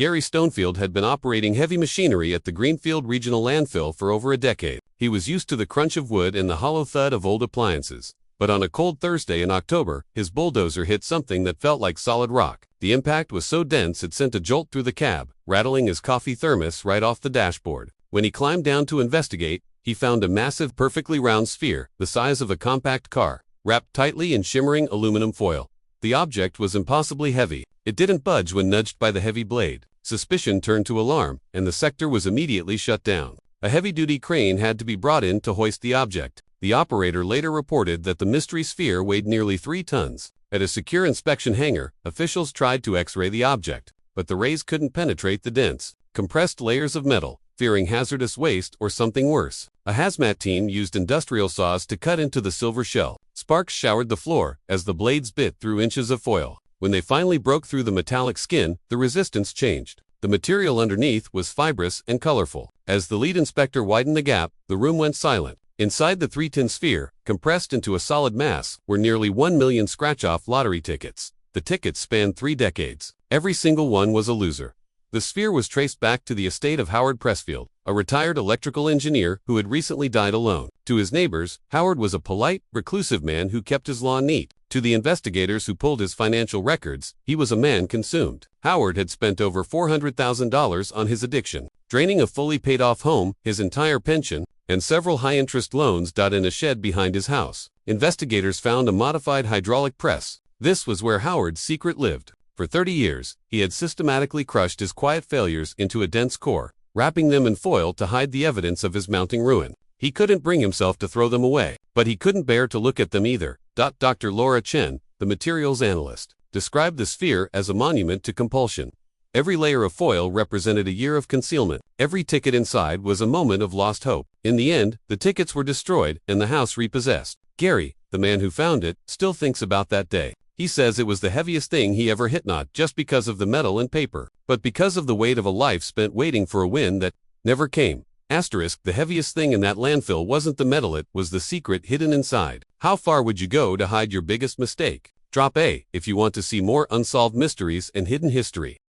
Gary Stonefield had been operating heavy machinery at the Greenfield Regional Landfill for over a decade. He was used to the crunch of wood and the hollow thud of old appliances. But on a cold Thursday in October, his bulldozer hit something that felt like solid rock. The impact was so dense it sent a jolt through the cab, rattling his coffee thermos right off the dashboard. When he climbed down to investigate, he found a massive, perfectly round sphere, the size of a compact car, wrapped tightly in shimmering aluminum foil. The object was impossibly heavy. It didn't budge when nudged by the heavy blade. Suspicion turned to alarm, and the sector was immediately shut down. A heavy-duty crane had to be brought in to hoist the object. The operator later reported that the mystery sphere weighed nearly 3 tons. At a secure inspection hangar, officials tried to X-ray the object, but the rays couldn't penetrate the dense, compressed layers of metal, fearing hazardous waste or something worse. A hazmat team used industrial saws to cut into the silver shell. Sparks showered the floor as the blades bit through inches of foil. When they finally broke through the metallic skin, the resistance changed. The material underneath was fibrous and colorful. As the lead inspector widened the gap, the room went silent. Inside the 3-ton sphere, compressed into a solid mass, were nearly 1 million scratch-off lottery tickets. The tickets spanned 3 decades. Every single one was a loser. The sphere was traced back to the estate of Howard Pressfield, a retired electrical engineer who had recently died alone. To his neighbors, Howard was a polite, reclusive man who kept his lawn neat. To the investigators who pulled his financial records, he was a man consumed. Howard had spent over $400,000 on his addiction, draining a fully paid-off home, his entire pension, and several high-interest loans in a shed behind his house. Investigators found a modified hydraulic press. This was where Howard's secret lived. For 30 years, he had systematically crushed his quiet failures into a dense core, wrapping them in foil to hide the evidence of his mounting ruin. He couldn't bring himself to throw them away, but he couldn't bear to look at them either. Dr. Laura Chen, the materials analyst, described the sphere as a monument to compulsion. Every layer of foil represented a year of concealment. Every ticket inside was a moment of lost hope. In the end, the tickets were destroyed and the house repossessed. Gary, the man who found it, still thinks about that day. He says it was the heaviest thing he ever hit, not just because of the metal and paper, but because of the weight of a life spent waiting for a win that never came. Asterisk, the heaviest thing in that landfill wasn't the metal, it was the secret hidden inside. How far would you go to hide your biggest mistake? Drop A if you want to see more unsolved mysteries and hidden history.